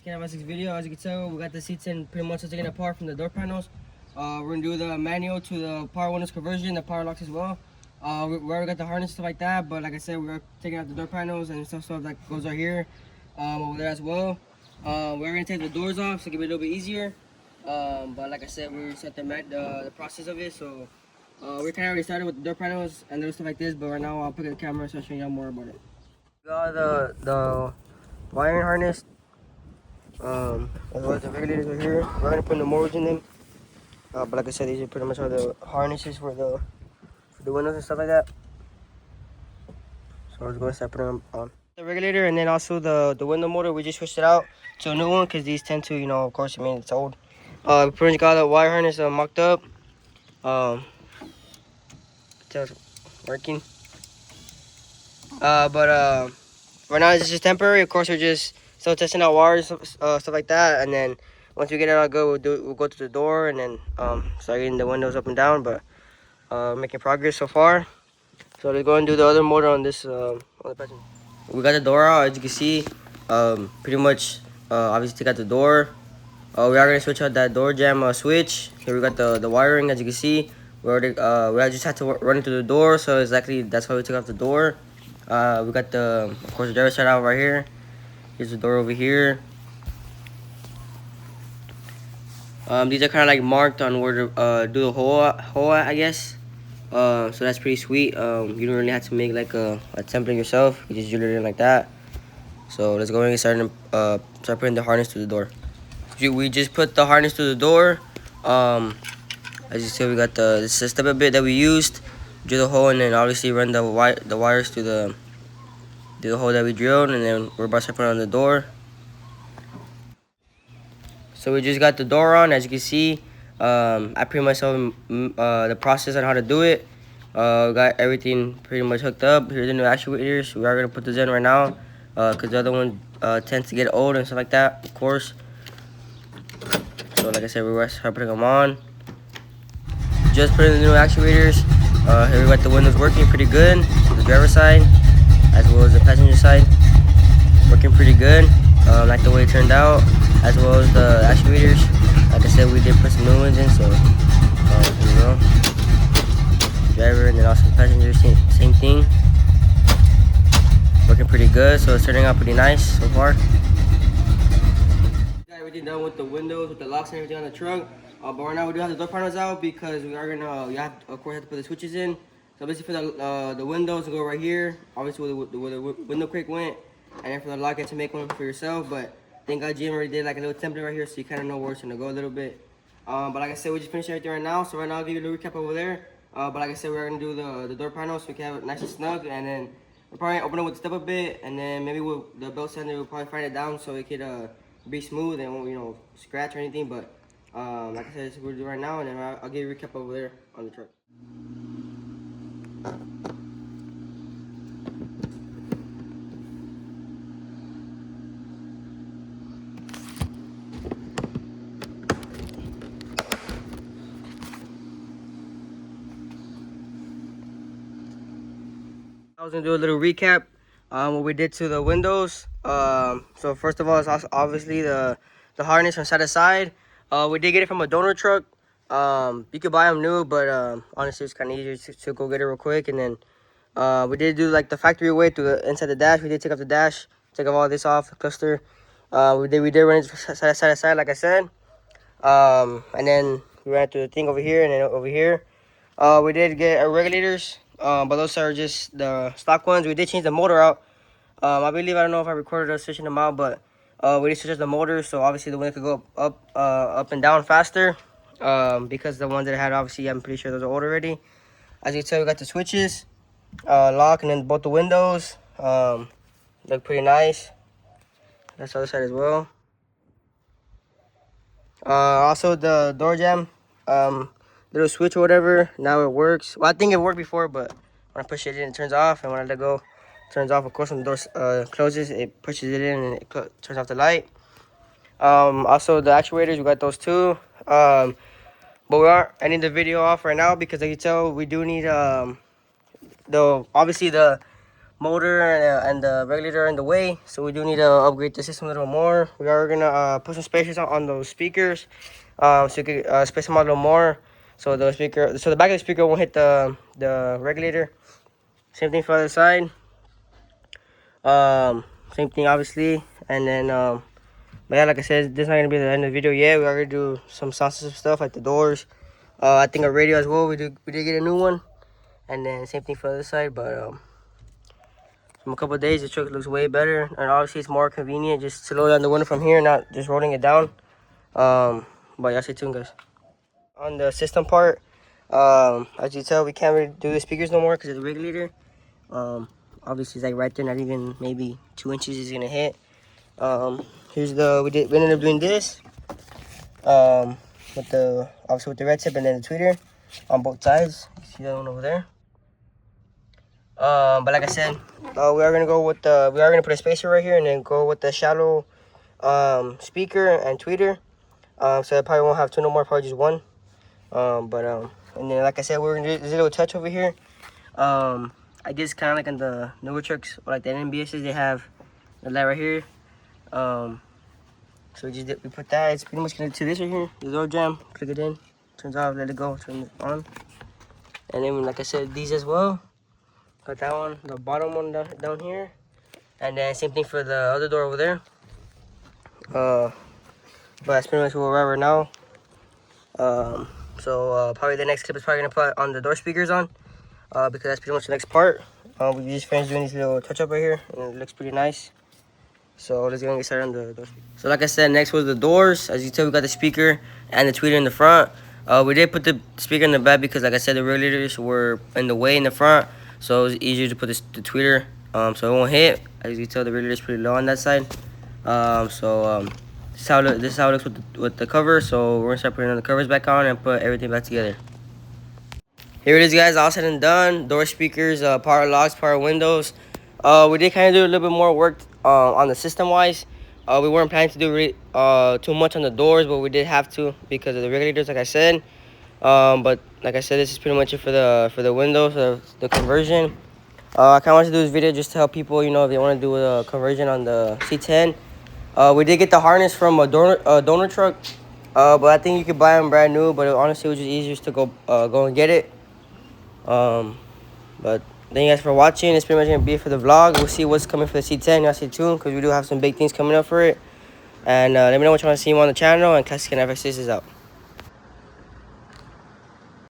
Canvas video. As you can tell, we got the C10 pretty much taken apart from the door panels. We're gonna do the manual to the power windows conversion, the power locks as well. We already got the harness stuff like that, but like I said, we're taking out the door panels and stuff that goes right here, over there as well. We're gonna take the doors off so it can be a little bit easier. But like I said, we set the process of it, so we kind of already started with the door panels and little stuff like this. But right now, I'll pick up the camera so I'll show you more about it. Got the wiring harness. As well as the regulators are here. We're gonna put the motors in them. But like I said, these are pretty much all the harnesses for the windows and stuff like that. So we're just gonna start putting them on. The regulator and then also the window motor, we just switched it out to a new one because these tend to, you know, of course, I mean, it's old. We pretty much got the wire harness mocked up. It's working. But right now it's just temporary. Of course, we're just still testing out wires, stuff like that, and then once we get it all good, we'll go to the door and then start getting the windows up and down. But making progress so far. So let's go and do the other motor on this on the passenger. We got the door out, as you can see. Pretty much obviously take out the door. We are gonna switch out that door jamb switch. Here we got the wiring, as you can see. We already we just had to run it through the door, so exactly that's why we took off the door. We got of course, the driver's side out right here. Here's the door over here. These are kind of like marked on where to do the hole at, I guess. So that's pretty sweet. You don't really have to make like a template yourself. You just drill it in like that. So let's go and start putting the harness to the door. We just put the harness to the door. As you see, we got this is the step bit that we used. Drill the hole and then obviously run the wires to the hole that we drilled, and then we're about to put it on the door. So we just got the door on, as you can see. I pretty much showed the process on how to do it. Got everything pretty much hooked up. Here's the new actuators. We are gonna put this in right now, cause the other one tends to get old and stuff like that, of course. So like I said, we're start putting them on. Just put in the new actuators. Here we got the windows working pretty good. The driver's side, as well as the passenger side, working pretty good. Like the way it turned out, as well as the actuators. Like I said, we did put some new ones in, so here we go. Driver and then also the passenger, same thing. Working pretty good, so it's turning out pretty nice so far. Got everything done with the windows, with the locks and everything on the truck. But right now we do have the door panels out because we are gonna, of course, have to put the switches in. So basically for the windows to go right here, obviously where the window crate went, and then for the lock, you have to make one for yourself. But thank God Jim already did like a little template right here, so you kind of know where it's gonna go a little bit. But like I said, we just finished everything right now. So right now I'll give you a little recap over there. But like I said, we're gonna do the door panels so we can have it nice and snug, and then we'll probably open it with the step a bit, and then maybe the belt sander will probably find it down so it could be smooth and won't, you know, scratch or anything. But like I said, that's what we're doing right now, and then I'll give you a recap over there on the truck. I was gonna do a little recap what we did to the windows. So first of all, it's obviously the harness from side to side. We did get it from a donor truck. You could buy them new, but honestly, it's kind of easier to go get it real quick. And then we did do like the factory way to the inside the dash. We did take off the dash, take off all this off the cluster. We did run it side to side, like I said. And then we ran through the thing over here and then over here. We did get our regulators, but those are just the stock ones. We did change the motor out. I believe, I don't know if I recorded us switching them out, but we did switch the motors, so obviously the wind could go up and down faster. Because the ones that I had, obviously, I'm pretty sure those are old already. As you can tell, we got the switches, lock, and then both the windows. Look pretty nice. That's the other side as well. Also the door jamb, little switch or whatever, now it works. Well, I think it worked before, but when I push it in, it turns off, and when I let go, it turns off. Of course, when the door closes, it pushes it in and it turns off the light. Also the actuators, we got those too. But we are ending the video off right now because, as you can tell, we do need obviously the motor and the regulator are in the way, so we do need to upgrade the system a little more. We are gonna put some spacers on those speakers, so you can space them out a little more, so the back of the speaker won't hit the regulator. Same thing for the other side. Same thing obviously, and then but yeah, like I said, this is not gonna be the end of the video yet. We are gonna do some sound system stuff like the doors. I think a radio as well. We did get a new one, and then same thing for the other side. But from a couple of days, the truck looks way better, and obviously it's more convenient just to load down the window from here, not just rolling it down. But yeah, stay tuned, guys. On the system part, as you tell, we can't really do the speakers no more because of the regulator. Obviously it's like right there, not even maybe 2 inches is gonna hit. Here's we ended up doing this with the obviously with the red tip and then the tweeter on both sides. You see that one over there. But like I said, we are gonna put a spacer right here and then go with the shallow speaker and tweeter. So I probably won't have two no more, probably just one. And then like I said, we're gonna do this little touch over here. I guess kind of like in the newer trucks, like the NBSs, they have the light right here. So we put that. It's pretty much connected to this right here. The door jam. Click it in. Turns off. Let it go. Turn it on. And then, like I said, these as well. Got that one. The bottom one down here. And then same thing for the other door over there. But that's pretty much where we're at right now. Probably the next clip is probably gonna put on the door speakers on. Because that's pretty much the next part. We just finished doing this little touch up right here, and it looks pretty nice. So let's get started on the doors. So like I said, next was the doors. As you tell, we got the speaker and the tweeter in the front. We did put the speaker in the back because, like I said, the regulators were in the way in the front, so it was easier to put the tweeter, so it won't hit. As you tell, the regulator is pretty low on that side. This is how it looks with the cover. So we're gonna start putting the covers back on and put everything back together. Here it is, guys, all said and done. Door speakers, power locks, power windows. We did kind of do a little bit more work on the system wise. We weren't planning to do too much on the doors, but we did have to because of the regulators, like I said. But like I said, this is pretty much it for the windows, the conversion. I kind of wanted to do this video just to help people, you know, if they want to do a conversion on the C10. We did get the harness from a donor truck, but I think you could buy them brand new. But honestly, it was just easier to go and get it. But thank you guys for watching. It's pretty much gonna be it for the vlog. We'll see what's coming for the C10. Y'all stay tuned because we do have some big things coming up for it. And let me know what you want to see more on the channel. And Classic FX is out.